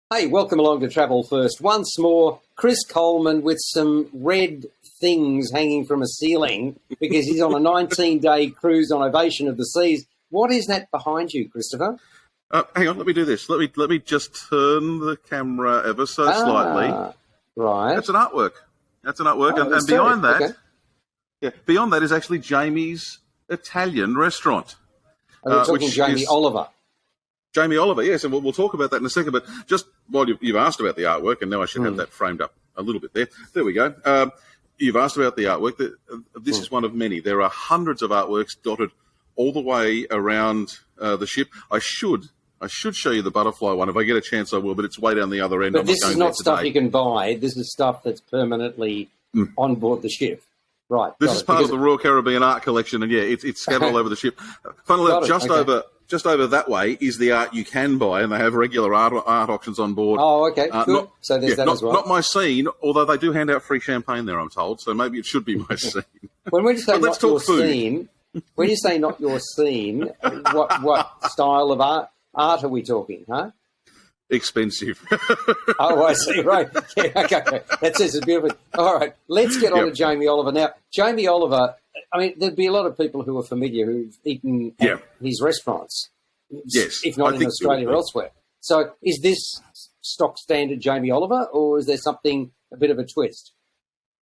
Hey, welcome along to Travel First. Once more, Chris Coleman with some red things hanging from a ceiling because he's on a 19-day cruise on Ovation of the Seas. What is that behind you, Christopher? Hang on, let me do this. Let me just turn the camera ever so slightly. Right. That's an artwork. And behind that, beyond that is actually Jamie's Italian restaurant. Are we talking Jamie Oliver? Jamie Oliver, yes, and we'll talk about that in a second. But just while you've asked about the artwork, and now I should have that framed up a little bit there. There we go. You've asked about the artwork. This is one of many. There are hundreds of artworks dotted all the way around the ship. I should show you the butterfly one. If I get a chance, I will, but it's way down the other end. But this is not stuff you can buy. This is stuff that's permanently on board the ship. Right. This is part of the Royal Caribbean art collection, and it's scattered all over the ship. Funnily enough, just over that way is the art you can buy, and they have regular art auctions on board. Oh, okay, good. So there's that as well. Not my scene, although they do hand out free champagne there, I'm told. So maybe it should be my scene. When you say not your scene, when you say not your scene, what style of art are we talking, huh? Expensive. Oh, I see. Right. Yeah, okay. That says it's beautiful. All right. Let's get on to Jamie Oliver. Now, Jamie Oliver, I mean, there'd be a lot of people who are familiar who've eaten at his restaurants. Yes. If not in Australia or elsewhere. So is this stock standard Jamie Oliver, or is there something, a bit of a twist?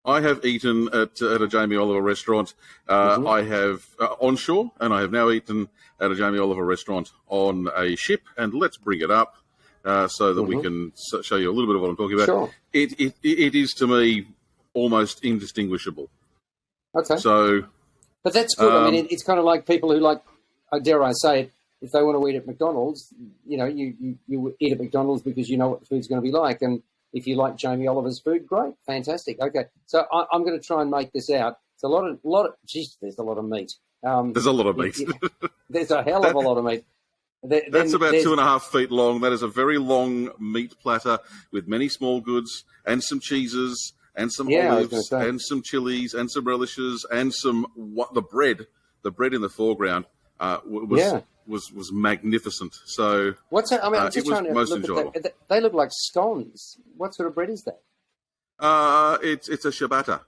I have eaten at a Jamie Oliver restaurant. I have onshore, and I have now eaten at a Jamie Oliver restaurant on a ship. And let's bring it up. So that we can show you a little bit of what I'm talking about. Sure. It is, to me, almost indistinguishable. Okay. So, but that's good. I mean, it's kind of like people who like, dare I say it, if they want to eat at McDonald's, you eat at McDonald's because you know what the food's going to be like. And if you like Jamie Oliver's food, great, fantastic. Okay, so I'm going to try and make this out. It's a lot of, geez, there's a lot of meat. There's a lot of meat. There's a hell of a lot of meat. That's about 2.5 feet long. That is a very long meat platter with many small goods and some cheeses and some olives and some chilies and some relishes and the bread. The bread in the foreground was magnificent. So what's that? I mean, I'm just trying to most look enjoyable. at that. They look like scones. What sort of bread is that? It's a ciabatta.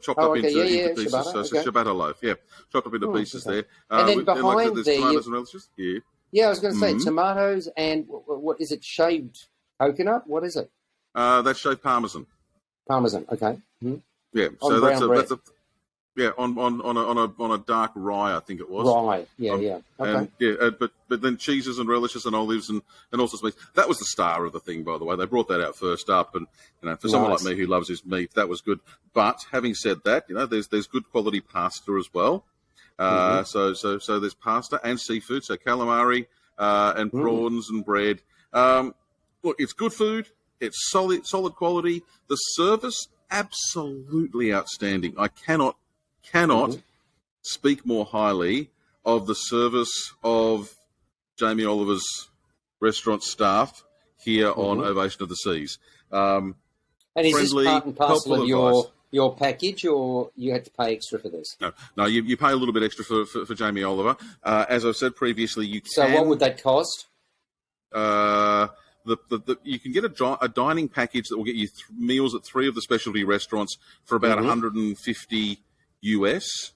Chopped up into pieces. Ciabatta, so it's a ciabatta loaf. Yeah, chopped up into pieces there. And then behind there's there, tomatoes and relishes. Yeah. Yeah, I was going to say tomatoes and what is it? Shaved coconut? What is it? That's shaved parmesan. Parmesan, okay. Yeah, so that's on a dark rye, I think it was. Rye, okay. And, but then cheeses and relishes and olives and all sorts of meat. That was the star of the thing, by the way. They brought that out first up, and for someone like me who loves his meat, that was good. But having said that, there's good quality pasta as well. So there's pasta and seafood, so calamari and prawns and bread. Look, it's good food. It's solid quality. The service, absolutely outstanding. I cannot speak more highly of the service of Jamie Oliver's restaurant staff here on Ovation of the Seas. And is this part and parcel of your package, or you had to pay extra for this? No, you pay a little bit extra for Jamie Oliver. As I've said previously, you can... So what would that cost? You can get a dining package that will get you meals at 3 of the specialty restaurants for about $150 US.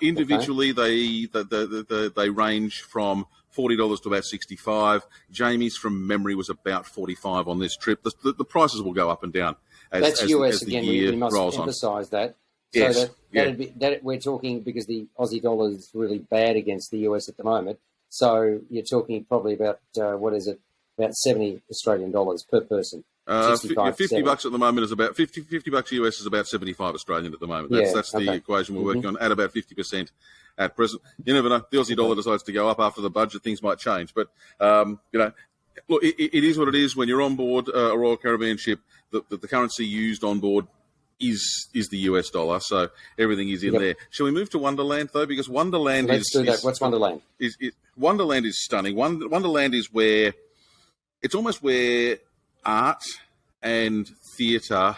Individually, they range from $40 to about $65. Jamie's, from memory, was about $45 on this trip. The prices will go up and down as US the again. year We must rolls emphasise that. Yes. So that we're talking, because the Aussie dollar is really bad against the US at the moment. So you're talking probably about about 70 Australian dollars per person. $50 at the moment is about $50 US is about 75 Australian at the moment. That's the equation we're working on at about 50% at present. You never know. The Aussie dollar decides to go up after the budget. Things might change, but look, it is what it is. When you're on board a Royal Caribbean ship, the currency used on board is the US dollar, so everything is in there. Shall we move to Wonderland though? Because Wonderland Let's do that. What's Wonderland? Wonderland is stunning. Wonderland is where it's almost where art and theatre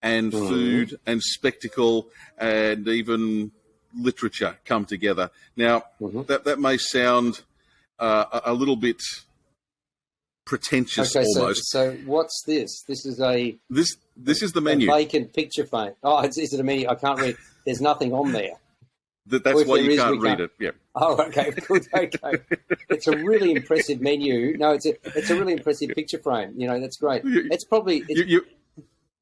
and food and spectacle and even literature come together. Now, that may sound a little bit pretentious Okay, almost. so what's this? This is This is the menu. A vacant picture frame. Oh, is it a menu? I can't read. There's nothing on there. That's why you can't read it. Yeah. Oh, okay, good. Okay, it's a really impressive menu. No, it's a really impressive picture frame. You know, that's great. It's probably. Are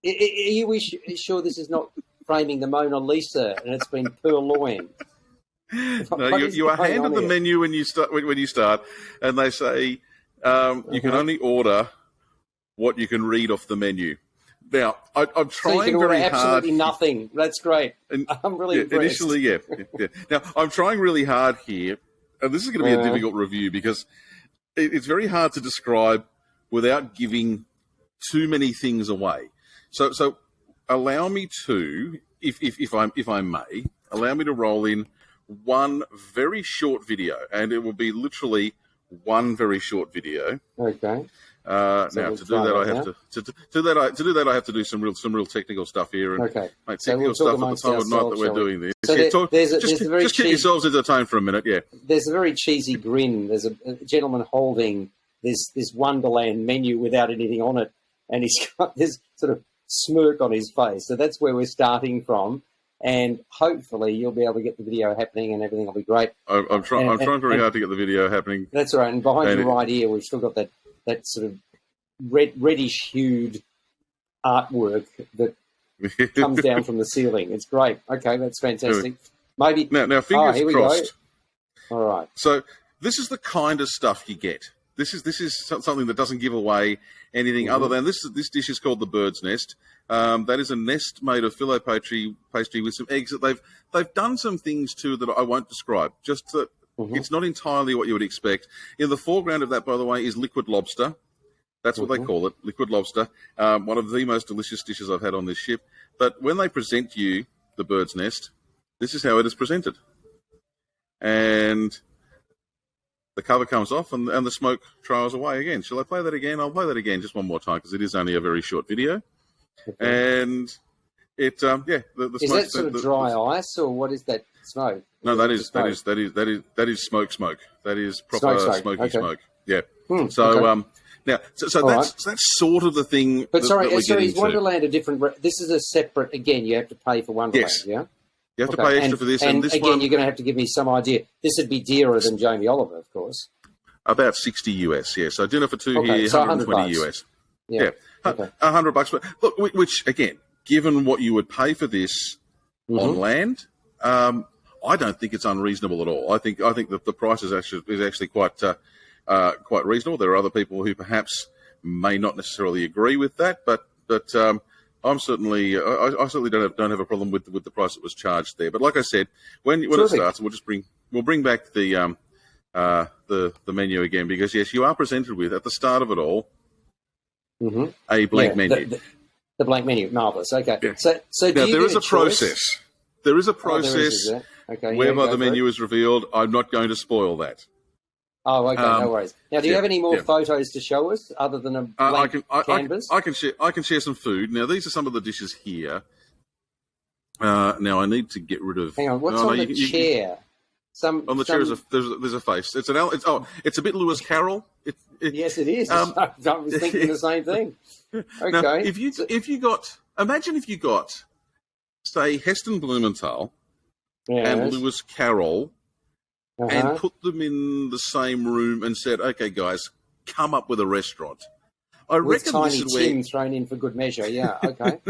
you sure this is not framing the Mona Lisa and it's been purloined? No, you are handed the menu when you start, and they say you can only order what you can read off the menu. Now, I'm trying very hard. Absolutely nothing. That's great. I'm really impressed. Initially, yeah. Now, I'm trying really hard here, and this is going to be a difficult review because it's very hard to describe without giving too many things away. So allow me to, if I may, allow me to roll in one very short video, and it will be literally one very short video. Okay. Now to do that, I have to do some real technical stuff here. And, okay. Mate, technical stuff at the time of night that we're doing this. So just keep yourselves entertained for a minute. Yeah. There's a very cheesy grin. There's a gentleman holding this Wonderland menu without anything on it, and he's got this sort of smirk on his face. So that's where we're starting from. And hopefully you'll be able to get the video happening and everything will be great. I'm trying very hard to get the video happening. That's right. And behind you right here, we've still got that sort of reddish-hued artwork that comes down from the ceiling. It's great. Okay, that's fantastic. Maybe now fingers crossed. Go. All right. So this is the kind of stuff you get. This is something that doesn't give away anything other than this dish is called the bird's nest. That is a nest made of filo pastry with some eggs that they've done some things to that I won't describe. Just that it's not entirely what you would expect. In the foreground of that, by the way, is liquid lobster. That's what they call it, liquid lobster. One of the most delicious dishes I've had on this ship. But when they present you the bird's nest, this is how it is presented. And the cover comes off and the smoke trails away again. Shall I play that again? I'll play that again just one more time because it is only a very short video. Okay. And it, the is smoke, that sort of dry ice or what is that smoke? No, that is smoke. That is proper smoky smoke. Yeah. So now, that's sort of the thing. But is Wonderland a different? This is a separate. Again, you have to pay for Wonderland. Yes. Yeah. You have to pay extra for this. And this again, one, you're going to have to give me some idea. This would be dearer than Jamie Oliver, of course. About $60 US, yeah. So dinner for two here, so $120 US. Yeah. $100. But look, which again, given what you would pay for this on land, I don't think it's unreasonable at all. I think that the price is actually quite reasonable. There are other people who perhaps may not necessarily agree with that, but I'm certainly I certainly don't have a problem with the price that was charged there. But like I said, when it starts, we'll bring back the menu again because yes, you are presented with at the start of it all a blank menu. The blank menu, marvelous. Okay, yeah. So now there is a process. There is a process whereby the menu is revealed. I'm not going to spoil that. Oh, okay, no worries. Now, do you have any more photos to show us other than a blank canvas? I can share some food. Now, these are some of the dishes here. Now, I need to get rid of. Hang on, what's on the chair? On the chair there's a face. It's a bit Lewis Carroll. Yes, it is. I was thinking the same thing. Okay. Now, imagine if you got, say, Heston Blumenthal and Lewis Carroll. And put them in the same room and said, "Okay, guys, come up with a restaurant." I reckon Tiny this is Tim thrown in for good measure. Yeah, okay.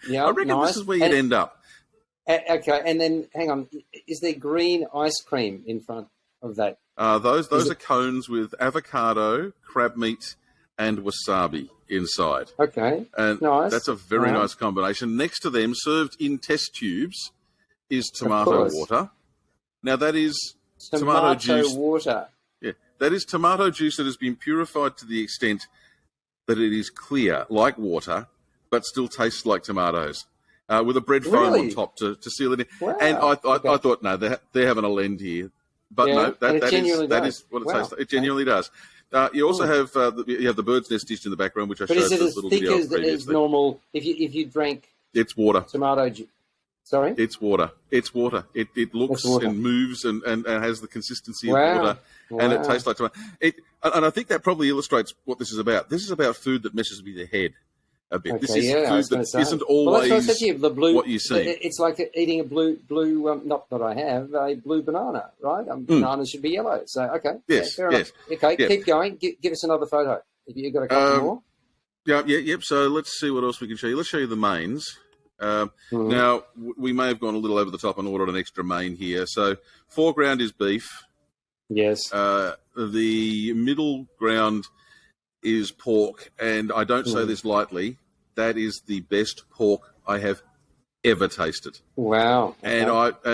Yeah, I reckon this is where you'd end up. Okay, and then hang on, is there green ice cream in front of that? Those are cones with avocado, crab meat, and wasabi inside. Okay, and nice. That's a very nice combination. Next to them, served in test tubes, is tomato water. Now that is. Tomato juice. Water. Yeah, that is tomato juice that has been purified to the extent that it is clear, like water, but still tastes like tomatoes, with a bread foam on top to seal it in. Wow. And I thought, no, they're having a lend here, but no, that is what it tastes like. It genuinely does. You also have the bird's nest dish in the background, which I showed. But is it as thick as normal? If you drank, it's water. Tomato juice. Sorry? It's water. It's water. It looks and moves and has the consistency of water, and it tastes like tomato. And I think that probably illustrates what this is about. This is about food that messes with your head a bit. Okay, this is food that isn't always well, that's what I said to you, what you see. It's like eating a blue not that I have, a blue banana, right? Bananas should be yellow. So, okay. Yes, fair enough. Okay, keep going. Give us another photo. If you've got a couple more. Yep. So let's see what else we can show you. Let's show you the mains. Now, we may have gone a little over the top and ordered an extra main here. So, foreground is beef. Yes. The middle ground is pork, and I don't say this lightly. That is the best pork I have ever tasted. Wow. Okay. And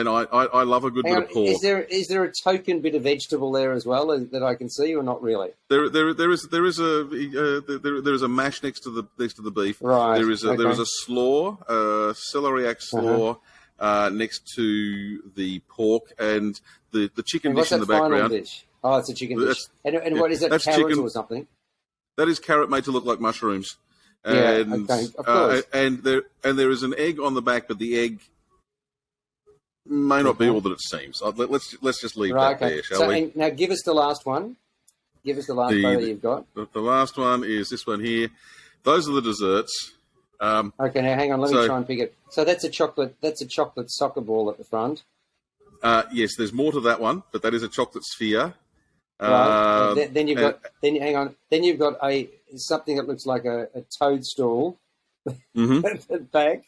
I love a good bit of pork. Is there a token bit of vegetable there as well that I can see, or not really? There is a mash next to the beef. Right. There is a slaw, celeriac slaw, next to the pork, and the chicken dish in the background. Dish? Oh, it's a chicken dish. And what is that? Carrots chicken, or something? That is carrot made to look like mushrooms. And, of course. And there is an egg on the back, but the egg may not be all that it seems. Let's just leave that there, shall we? Now give us the last one. Give us the last photo you've got. The last one is this one here. Those are the desserts. Okay, now hang on. Let me try and pick it. So that's a chocolate soccer ball at the front. Yes, there's more to that one, but that is a chocolate sphere. Right. Then you've got. Hang on. Then you've got something that looks like a toadstool. At the back.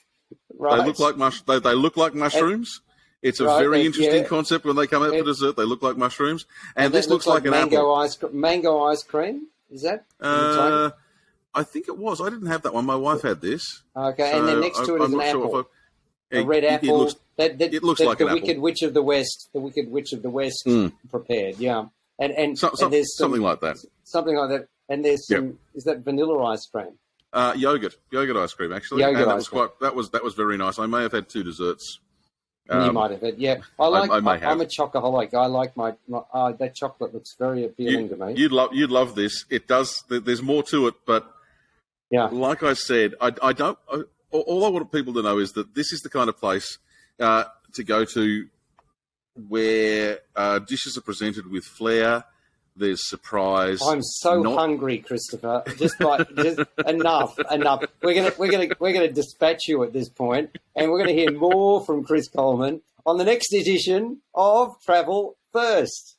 Right. They look like mushrooms. It's a very interesting concept when they come out for dessert. They look like mushrooms, and this looks like an apple. Mango ice cream. Is that? I think it was. I didn't have that one. My wife had this. Okay, so and then next to it is an apple. A red apple. It looks like the an Wicked apple. Witch of the West. The Wicked Witch of the West prepared. Yeah, and there's something like that. Something like that. And there's some. Is that vanilla ice cream? Yogurt ice cream, actually. That was very nice. I may have had two desserts. You might have had, yeah. I'm a chocoholic. I like my that chocolate looks very appealing to me. You'd love this. It does. There's more to it, but like I said, I don't. All I want people to know is that this is the kind of place to go to where dishes are presented with flair. There's surprise. I'm so hungry, Christopher. Just enough. We're gonna dispatch you at this point, and we're gonna hear more from Chris Coleman on the next edition of Travel First.